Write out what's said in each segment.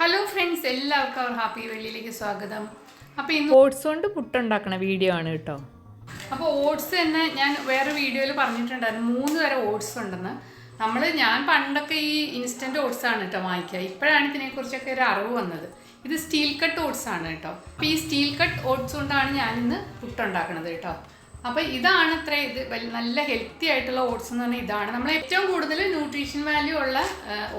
Hello friends, എല്ലാവർക്കും അവർ happy വെള്ളിയിലേക്ക് സ്വാഗതം. അപ്പോൾ ഇന്ന് ഓട്സ് കൊണ്ട് പുട്ടുണ്ടാക്കുന്ന വീഡിയോ ആണ് കേട്ടോ. അപ്പോൾ ഓട്സ് തന്നെ ഞാൻ വേറെ വീഡിയോയിൽ പറഞ്ഞിട്ടുണ്ടായിരുന്നു 3 തരം ഓട്സ് ഉണ്ടെന്ന്. ഞാൻ പണ്ടൊക്കെ ഈ ഇൻസ്റ്റൻറ്റ് ഓട്സ് ആണ് കേട്ടോ വാങ്ങിക്കുക. ഇപ്പോഴാണ് ഇതിനെക്കുറിച്ചൊക്കെ ഒരു അറിവ് വന്നത്. ഇത് സ്റ്റീൽ കട്ട് ഓട്സ് ആണ് കേട്ടോ. അപ്പോൾ ഈ സ്റ്റീൽ കട്ട് ഓട്സ് കൊണ്ടാണ് ഞാനിന്ന് പുട്ടുണ്ടാക്കുന്നത് കേട്ടോ. അപ്പോൾ ഇതാണ് ഇത് നല്ല ഹെൽത്തി ആയിട്ടുള്ള ഓട്സ് എന്ന് പറഞ്ഞാൽ ഇതാണ്. നമ്മൾ ഏറ്റവും കൂടുതൽ ന്യൂട്രീഷൻ വാല്യൂ ഉള്ള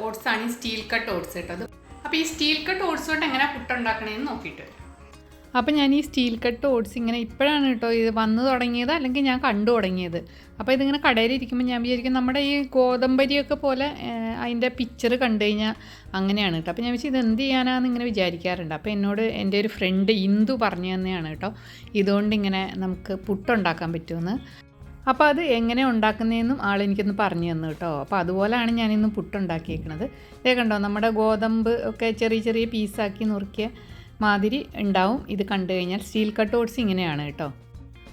ഓട്സ് ആണ് ഈ സ്റ്റീൽ കട്ട് ഓട്സ് കേട്ടോ. അപ്പോൾ ഈ സ്റ്റീൽ കട്ട് ഓട്സ് കൊണ്ട് എങ്ങനെ പുട്ടുണ്ടാക്കണമെന്ന് നോക്കിയിട്ട് വരാം. അപ്പോൾ ഞാൻ ഈ സ്റ്റീൽ കട്ട് ഓട്സ് ഇങ്ങനെ ഇപ്പോഴാണ് കേട്ടോ ഇത് വന്നു തുടങ്ങിയത്, അല്ലെങ്കിൽ ഞാൻ കണ്ടു തുടങ്ങിയത്. അപ്പോൾ ഇതിങ്ങനെ കടയിലിരിക്കുമ്പോൾ ഞാൻ വിചാരിക്കും നമ്മുടെ ഈ ഗോതമ്പരിയൊക്കെ പോലെ അതിൻ്റെ പിക്ചർ കണ്ടു കഴിഞ്ഞാൽ അങ്ങനെയാണ് കേട്ടോ. അപ്പോൾ ഞാൻ വെച്ചാൽ ഇത് എന്ത് ചെയ്യാനാണെന്ന് ഇങ്ങനെ വിചാരിക്കാറുണ്ട്. അപ്പോൾ എന്നോട് എൻ്റെ ഒരു ഫ്രണ്ട് ഇന്ദു പറഞ്ഞു തന്നെയാണ് കേട്ടോ ഇതുകൊണ്ട് ഇങ്ങനെ നമുക്ക് പുട്ടുണ്ടാക്കാൻ പറ്റുമെന്ന്. അപ്പോൾ അത് എങ്ങനെ ഉണ്ടാക്കുന്നതെന്നും ആളെനിക്കൊന്ന് പറഞ്ഞു തന്നു കേട്ടോ. അപ്പോൾ അതുപോലെയാണ് ഞാനിന്ന് പുട്ടുണ്ടാക്കിയേക്കുന്നത്. ഇതേ കണ്ടോ, നമ്മുടെ ഗോതമ്പ് ഒക്കെ ചെറിയ ചെറിയ പീസാക്കി നുറുക്കിയ മാതിരി ഉണ്ടാവും ഇത് കണ്ടു കഴിഞ്ഞാൽ. സ്റ്റീൽ കട്ട് ഓട്സ് ഇങ്ങനെയാണ് കേട്ടോ.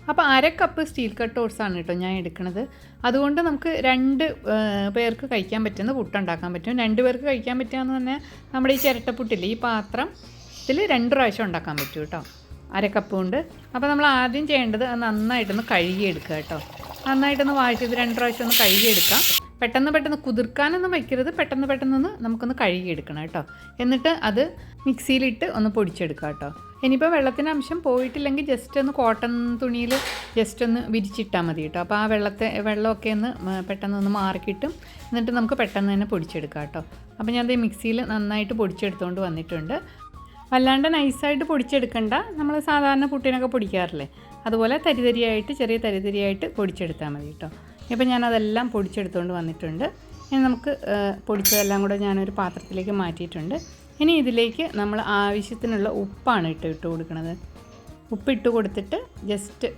അപ്പോൾ 1/2 കപ്പ് സ്റ്റീൽ കട്ട് ഓട്സാണ് കേട്ടോ ഞാൻ എടുക്കുന്നത്. അതുകൊണ്ട് നമുക്ക് 2 പേർക്ക് കഴിക്കാൻ പറ്റുന്ന പുട്ടുണ്ടാക്കാൻ പറ്റും. 2 പേർക്ക് കഴിക്കാൻ പറ്റുകയെന്ന് പറഞ്ഞാൽ നമ്മുടെ ഈ ചിരട്ടപ്പുട്ടില്ലേ, ഈ പാത്രത്തിൽ 2 പ്രാവശ്യം ഉണ്ടാക്കാൻ പറ്റും കേട്ടോ 1/2 കപ്പ് കൊണ്ട്. അപ്പോൾ നമ്മൾ ആദ്യം ചെയ്യേണ്ടത് അത് നന്നായിട്ടൊന്ന് കഴുകിയെടുക്കുക കേട്ടോ. നന്നായിട്ടൊന്ന് വാഴ്ചത് 2 പ്രാവശ്യം ഒന്ന് കഴുകിയെടുക്കാം. പെട്ടെന്ന് കുതിർക്കാനൊന്നും വയ്ക്കരുത്, പെട്ടെന്ന് നമുക്കൊന്ന് കഴുകിയെടുക്കണം കേട്ടോ. എന്നിട്ട് അത് മിക്സിയിലിട്ട് ഒന്ന് പൊടിച്ചെടുക്കുക കേട്ടോ. ഇനിയിപ്പോൾ വെള്ളത്തിൻ്റെ അംശം പോയിട്ടില്ലെങ്കിൽ ജസ്റ്റ് ഒന്ന് കോട്ടൺ തുണിയിൽ ജസ്റ്റ് ഒന്ന് വിരിച്ചിട്ടാൽ മതി കേട്ടോ. അപ്പോൾ ആ വെള്ളമൊക്കെ ഒന്ന് പെട്ടെന്നൊന്ന് മാറിക്കിട്ടും. എന്നിട്ട് നമുക്ക് പെട്ടെന്ന് തന്നെ പൊടിച്ചെടുക്കാം കേട്ടോ. അപ്പോൾ ഞാൻ മിക്സിയിൽ നന്നായിട്ട് പൊടിച്ചെടുത്തുകൊണ്ട് വന്നിട്ടുണ്ട്. വല്ലാണ്ട് നൈസായിട്ട് പൊടിച്ചെടുക്കണ്ട, നമ്മൾ സാധാരണ പുട്ടിനൊക്കെ പൊടിക്കാറില്ലേ അതുപോലെ ചെറിയ തരിതരിയായിട്ട് പൊടിച്ചെടുത്താൽ മതി കേട്ടോ. ഇപ്പോൾ ഞാനതെല്ലാം പൊടിച്ചെടുത്തുകൊണ്ട് വന്നിട്ടുണ്ട്. ഇനി നമുക്ക് പൊടിച്ചതെല്ലാം കൂടെ ഞാനൊരു പാത്രത്തിലേക്ക് മാറ്റിയിട്ടുണ്ട്. ഇനി ഇതിലേക്ക് നമ്മൾ ആവശ്യത്തിനുള്ള ഉപ്പാണ് ഇട്ട് കൊടുക്കുന്നത്. ഉപ്പിട്ട് കൊടുത്തിട്ട് ജസ്റ്റ്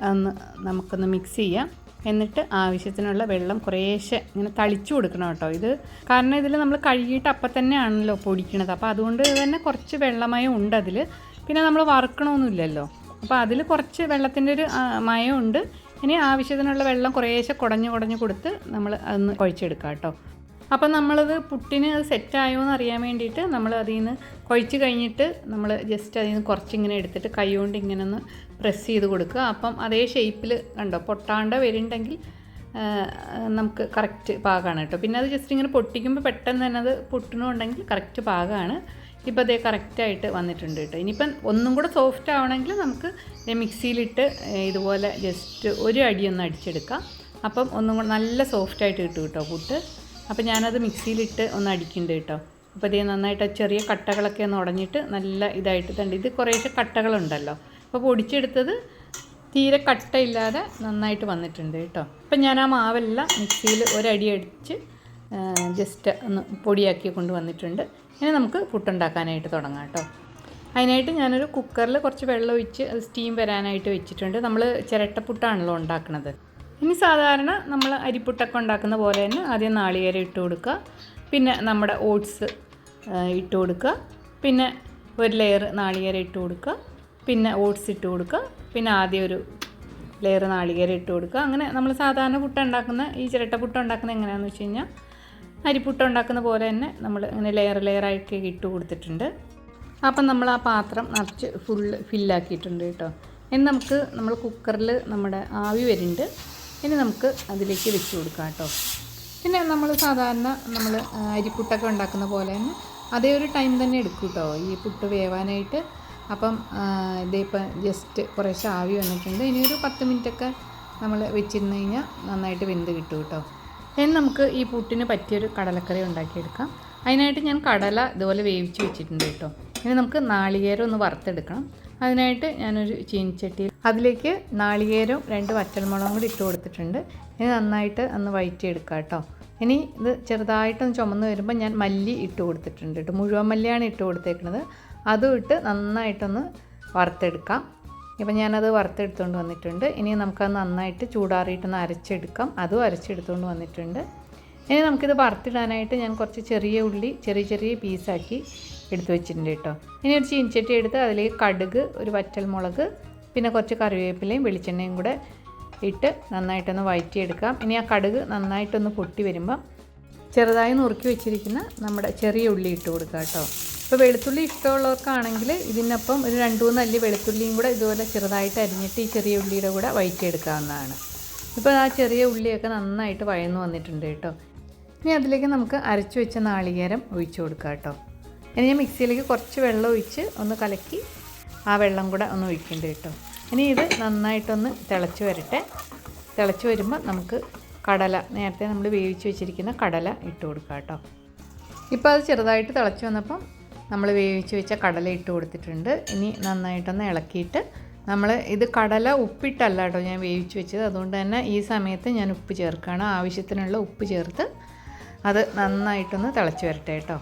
നമുക്കൊന്ന് മിക്സ് ചെയ്യാം. എന്നിട്ട് ആവശ്യത്തിനുള്ള വെള്ളം കുറേശ്ശെ ഇങ്ങനെ തളിച്ചു കൊടുക്കണം കേട്ടോ. ഇത് കാരണം ഇതിൽ നമ്മൾ കഴുകിയിട്ട് അപ്പം തന്നെയാണല്ലോ പൊടിക്കണത്. അപ്പോൾ അതുകൊണ്ട് തന്നെ കുറച്ച് വെള്ളമയം ഉണ്ട് അതിൽ. പിന്നെ നമ്മൾ വറുക്കണമൊന്നുമില്ലല്ലോ, അപ്പോൾ അതിൽ കുറച്ച് വെള്ളത്തിൻ്റെ ഒരു മയമുണ്ട്. ഇനി ആവശ്യത്തിനുള്ള വെള്ളം കുറേശ്ശെ കുടഞ്ഞ് കൊടുത്ത് നമ്മൾ അതൊന്ന് കുഴച്ചെടുക്കാം കേട്ടോ. അപ്പം നമ്മളത് പുട്ടിന് അത് സെറ്റായോ എന്ന് അറിയാൻ വേണ്ടിയിട്ട് നമ്മൾ അതിൽ നിന്ന് കുഴച്ച് കഴിഞ്ഞിട്ട് നമ്മൾ ജസ്റ്റ് അതിൽ നിന്ന് കുറച്ചിങ്ങനെ എടുത്തിട്ട് കൈ കൊണ്ട് ഇങ്ങനെ ഒന്ന് പ്രസ് ചെയ്ത് കൊടുക്കുക. അപ്പം അതേ ഷേപ്പിൽ കണ്ടോ പൊട്ടാണ്ട് വരുന്നുണ്ടെങ്കിൽ നമുക്ക് കറക്റ്റ് പാകമാണ് കേട്ടോ. പിന്നെ അത് ജസ്റ്റ് ഇങ്ങനെ പൊട്ടിക്കുമ്പോൾ പെട്ടെന്ന് തന്നെ അത് പൊട്ടണമുണ്ടെങ്കിൽ കറക്റ്റ് പാകമാണ്. ഇപ്പോൾ അതേ കറക്റ്റായിട്ട് വന്നിട്ടുണ്ട് കേട്ടോ. ഇനിയിപ്പം ഒന്നും കൂടെ സോഫ്റ്റ് ആവണമെങ്കിൽ നമുക്ക് മിക്സിയിലിട്ട് ഇതുപോലെ ജസ്റ്റ് ഒരു അടിയൊന്ന് അടിച്ചെടുക്കാം. അപ്പം ഒന്നും കൂടെ നല്ല സോഫ്റ്റായിട്ട് കിട്ടും കേട്ടോ പുട്ട്. അപ്പോൾ ഞാനത് മിക്സിയിലിട്ട് ഒന്ന് അടിക്കുന്നുണ്ട് കേട്ടോ. അപ്പോൾ ഇതേ നന്നായിട്ട് ചെറിയ കട്ടകളൊക്കെ ഒന്ന് ഉടഞ്ഞിട്ട് നല്ല ഇതായിട്ട് തന്നെ ഇത് കുറേശ്ശെ കട്ടകളുണ്ടല്ലോ. അപ്പോൾ പൊടിച്ചെടുത്തത് തീരെ കട്ടയില്ലാതെ നന്നായിട്ട് വന്നിട്ടുണ്ട് കേട്ടോ. അപ്പം ഞാൻ ആ മാവെല്ലാം മിക്സിയിൽ ഒരടി അടിച്ച് ജസ്റ്റ് ഒന്ന് പൊടിയാക്കി കൊണ്ട് വന്നിട്ടുണ്ട്. ഇനി നമുക്ക് പുട്ടുണ്ടാക്കാനായിട്ട് തുടങ്ങാം കേട്ടോ. അതിനായിട്ട് ഞാനൊരു കുക്കറിൽ കുറച്ച് വെള്ളം ഒഴിച്ച് അത് സ്റ്റീം വരാനായിട്ട് വെച്ചിട്ടുണ്ട്. നമ്മൾ ചിരട്ടപ്പുട്ടാണല്ലോ ഉണ്ടാക്കുന്നത്. ഇനി സാധാരണ നമ്മൾ അരിപ്പുട്ടൊക്കെ ഉണ്ടാക്കുന്ന പോലെ തന്നെ ആദ്യം നാളികേരം ഇട്ട് കൊടുക്കുക, പിന്നെ നമ്മുടെ ഓട്സ് ഇട്ട് കൊടുക്കുക, പിന്നെ ഒരു ലെയർ നാളികേരം ഇട്ട് കൊടുക്കുക, പിന്നെ ഓട്സ് ഇട്ട് കൊടുക്കുക, പിന്നെ ആദ്യം ഒരു ലെയർ നാളികേരം ഇട്ട് കൊടുക്കുക. അങ്ങനെ നമ്മൾ സാധാരണ പുട്ട് ഉണ്ടാക്കുന്ന ഈ ചിരട്ടപ്പുട്ട് ഉണ്ടാക്കുന്നത് എങ്ങനെയാണെന്ന് വെച്ച് കഴിഞ്ഞാൽ അരിപ്പുട്ട് ഉണ്ടാക്കുന്ന പോലെ തന്നെ നമ്മൾ ഇങ്ങനെ ലെയറായിട്ട് ഇട്ട് കൊടുത്തിട്ടുണ്ട്. അപ്പം നമ്മൾ ആ പാത്രം നിറച്ച് ഫില്ലാക്കിയിട്ടുണ്ട് കേട്ടോ. ഇനി നമ്മൾ കുക്കറിൽ നമ്മുടെ ആവി വരുന്നുണ്ട്. ഇനി നമുക്ക് അതിലേക്ക് വെച്ച് കൊടുക്കാം കേട്ടോ. പിന്നെ നമ്മൾ സാധാരണ അരിപ്പുട്ടൊക്കെ ഉണ്ടാക്കുന്ന പോലെ തന്നെ അതേ ഒരു ടൈം തന്നെ എടുക്കും കേട്ടോ ഈ പുട്ട് വേവാനായിട്ട്. അപ്പം ഇതിപ്പോൾ ജസ്റ്റ് കുറേശ്ശെ ആവി വന്നിട്ടുണ്ട്. ഇനി ഒരു 10 മിനിറ്റൊക്കെ നമ്മൾ വെച്ചിരുന്ന് കഴിഞ്ഞാൽ നന്നായിട്ട് വെന്ത് കിട്ടും കേട്ടോ. ഇനി നമുക്ക് ഈ പുട്ടിന് പറ്റിയൊരു കടലക്കറി ഉണ്ടാക്കിയെടുക്കാം. അതിനായിട്ട് ഞാൻ കടല ഇതുപോലെ വേവിച്ച് വെച്ചിട്ടുണ്ട് കേട്ടോ. ഇനി നമുക്ക് നാളികേരം ഒന്ന് വറുത്തെടുക്കണം. അതിനായിട്ട് ഞാനൊരു ചീനിച്ചട്ടിയിൽ അതിലേക്ക് നാളികേരവും 2 വറ്റൽമുളകും കൂടി ഇട്ട് കൊടുത്തിട്ടുണ്ട്. ഇനി നന്നായിട്ട് ഒന്ന് വഴറ്റിയെടുക്കാം കേട്ടോ. ഇനി ഇത് ചെറുതായിട്ടൊന്ന് ചുമന്ന് വരുമ്പോൾ ഞാൻ മല്ലി ഇട്ട് കൊടുത്തിട്ടുണ്ട് കേട്ടോ. മുഴുവൻ മല്ലിയാണ് ഇട്ട് കൊടുത്തേക്കുന്നത്. അതും ഇട്ട് നന്നായിട്ടൊന്ന് വറുത്തെടുക്കാം. ഇപ്പം ഞാനത് വറുത്തെടുത്തുകൊണ്ട് വന്നിട്ടുണ്ട്. ഇനി നമുക്കത് നന്നായിട്ട് ചൂടാറിയിട്ടൊന്ന് അരച്ചെടുക്കാം. അതും അരച്ചെടുത്തുകൊണ്ട് വന്നിട്ടുണ്ട്. ഇനി നമുക്കിത് വറുത്തിടാനായിട്ട് ഞാൻ കുറച്ച് ചെറിയ ഉള്ളി ചെറിയ പീസാക്കി എടുത്ത് വെച്ചിട്ടുണ്ട് കേട്ടോ. ഇനി ഒരു ചീനിച്ചട്ടി എടുത്ത് അതിലേക്ക് കടുക്, ഒരു വറ്റൽമുളക്, പിന്നെ കുറച്ച് കറിവേപ്പിലയും വെളിച്ചെണ്ണയും കൂടെ ഇട്ട് നന്നായിട്ടൊന്ന് വഴറ്റിയെടുക്കാം. ഇനി ആ കടുക് നന്നായിട്ടൊന്ന് പൊട്ടി വരുമ്പം ചെറുതായി നുറുക്കി വെച്ചിരിക്കുന്ന നമ്മുടെ ചെറിയ ഉള്ളി ഇട്ട് കൊടുക്കുക കേട്ടോ. ഇപ്പോൾ വെളുത്തുള്ളി ഇഷ്ടമുള്ളവർക്കാണെങ്കിൽ ഇതിനൊപ്പം ഒരു 2-3 അല്ലി വെളുത്തുള്ളിയും കൂടെ ഇതുപോലെ ചെറുതായിട്ട് അരിഞ്ഞിട്ട് ഈ ചെറിയ ഉള്ളിയുടെ കൂടെ വഴറ്റിയെടുക്കാവുന്നതാണ്. ഇപ്പോൾ ആ ചെറിയ ഉള്ളിയൊക്കെ നന്നായിട്ട് വഴന്നു വന്നിട്ടുണ്ട് കേട്ടോ. ഇനി അതിലേക്ക് നമുക്ക് അരച്ചു വെച്ച നാളികേരം ഒഴിച്ചു കൊടുക്കാം കേട്ടോ. ഇനി ഞാൻ മിക്സിയിലേക്ക് കുറച്ച് വെള്ളം ഒഴിച്ച് ഒന്ന് കലക്കി ആ വെള്ളം കൂടെ ഒന്ന് ഒഴിക്കേണ്ടി കേട്ടോ. ഇനി ഇത് നന്നായിട്ടൊന്ന് തിളച്ച് വരട്ടെ. തിളച്ച് വരുമ്പോൾ നമുക്ക് കടല, നേരത്തെ നമ്മൾ വേവിച്ച് വെച്ചിരിക്കുന്ന കടല ഇട്ട് കൊടുക്കാം കേട്ടോ. ഇപ്പോൾ അത് ചെറുതായിട്ട് തിളച്ച് വന്നപ്പം നമ്മൾ വേവിച്ച് വെച്ച കടല ഇട്ട് കൊടുത്തിട്ടുണ്ട്. ഇനി നന്നായിട്ടൊന്ന് ഇളക്കിയിട്ട് നമ്മൾ ഇത് കടല ഉപ്പിട്ടല്ല കേട്ടോ ഞാൻ വേവിച്ച് വെച്ചത്. അതുകൊണ്ട് തന്നെ ഈ സമയത്ത് ഞാൻ ഉപ്പ് ചേർക്കുകയാണ്. ആവശ്യത്തിനുള്ള ഉപ്പ് ചേർത്ത് അത് നന്നായിട്ടൊന്ന് തിളച്ച് വരട്ടെ കേട്ടോ.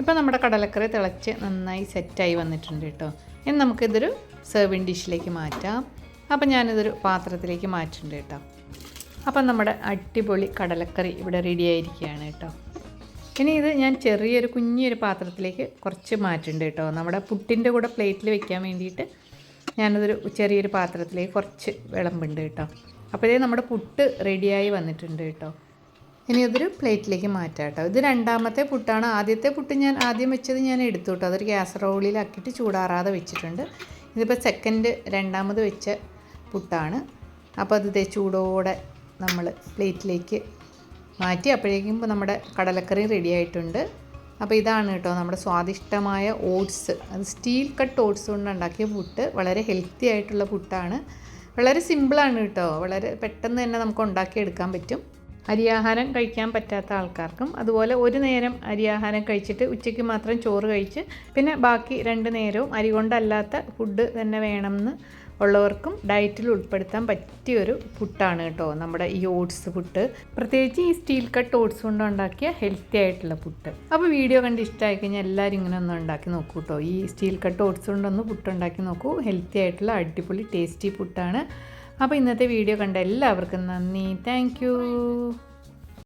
ഇപ്പോൾ നമ്മുടെ കടലക്കറി തിളച്ച് നന്നായി സെറ്റായി വന്നിട്ടുണ്ട് കേട്ടോ. ഇനി നമുക്കിതൊരു സെർവിങ് ഡിഷിലേക്ക് മാറ്റാം. അപ്പം ഞാനിതൊരു പാത്രത്തിലേക്ക് മാറ്റുന്നുണ്ട് കേട്ടോ. അപ്പം നമ്മുടെ അടിപൊളി കടലക്കറി ഇവിടെ റെഡി ആയിരിക്കുകയാണ് കേട്ടോ. ഇനി ഇത് ഞാൻ കുഞ്ഞൊരു പാത്രത്തിലേക്ക് കുറച്ച് മാറ്റുന്നുണ്ട് കേട്ടോ. നമ്മുടെ പുട്ടിൻ്റെ കൂടെ പ്ലേറ്റിൽ വെക്കാൻ വേണ്ടിയിട്ട് ഞാനതൊരു ചെറിയൊരു പാത്രത്തിലേക്ക് കുറച്ച് വിളമ്പുണ്ട് കേട്ടോ. അപ്പോഴേ നമ്മുടെ പുട്ട് റെഡിയായി വന്നിട്ടുണ്ട് കേട്ടോ. ഇനി അതൊരു പ്ലേറ്റിലേക്ക് മാറ്റാം കേട്ടോ. ഇത് രണ്ടാമത്തെ പുട്ടാണ്. ആദ്യത്തെ പുട്ട് ഞാൻ ആദ്യം വെച്ചത് ഞാൻ എടുത്തു കേട്ടോ. അതൊരു കാസറോളിലാക്കിയിട്ട് ചൂടാറാതെ വെച്ചിട്ടുണ്ട്. ഇതിപ്പോൾ രണ്ടാമത് വെച്ച പുട്ടാണ്. അപ്പോൾ അത് ചൂടോടെ നമ്മൾ പ്ലേറ്റിലേക്ക് മാറ്റി. അപ്പോഴേക്കും നമ്മുടെ കടലക്കറി റെഡി ആയിട്ടുണ്ട്. അപ്പോൾ ഇതാണ് കേട്ടോ നമ്മുടെ സ്വാദിഷ്ടമായ ഓട്സ്. അത് സ്റ്റീൽ കട്ട് ഓട്സ് കൊണ്ട് ഉണ്ടാക്കിയ പുട്ട്. വളരെ ഹെൽത്തി ആയിട്ടുള്ള പുട്ടാണ്. വളരെ സിമ്പിളാണ് കേട്ടോ. വളരെ പെട്ടെന്ന് തന്നെ നമുക്ക് ഉണ്ടാക്കിയെടുക്കാൻ പറ്റും. അരിയാഹാരം കഴിക്കാൻ പറ്റാത്ത ആൾക്കാർക്കും അതുപോലെ ഒരു നേരം അരിയാഹാരം കഴിച്ചിട്ട് ഉച്ചയ്ക്ക് മാത്രം ചോറ് കഴിച്ച് പിന്നെ ബാക്കി 2 നേരവും അരി കൊണ്ടല്ലാത്ത ഫുഡ് തന്നെ വേണമെന്ന് ഉള്ളവർക്കും ഡയറ്റിൽ ഉൾപ്പെടുത്താൻ പറ്റിയൊരു പുട്ടാണ് കേട്ടോ നമ്മുടെ ഈ ഓട്സ് പുട്ട്. പ്രത്യേകിച്ച് ഈ സ്റ്റീൽ കട്ട് ഓട്സ് കൊണ്ട് ഉണ്ടാക്കിയ ഹെൽത്തി ആയിട്ടുള്ള പുട്ട്. അപ്പോൾ വീഡിയോ കണ്ട് ഇഷ്ടമായി കഴിഞ്ഞാൽ എല്ലാവരും ഇങ്ങനെ ഒന്ന് ഉണ്ടാക്കി നോക്കൂ കേട്ടോ. ഈ സ്റ്റീൽ കട്ട് ഓട്സ് കൊണ്ടൊന്ന് പുട്ട് ഉണ്ടാക്കി നോക്കൂ. ഹെൽത്തി ആയിട്ടുള്ള അടിപൊളി ടേസ്റ്റി പുട്ടാണ്. അപ്പോൾ ഇന്നത്തെ വീഡിയോ കണ്ട എല്ലാവർക്കും നന്ദി. താങ്ക്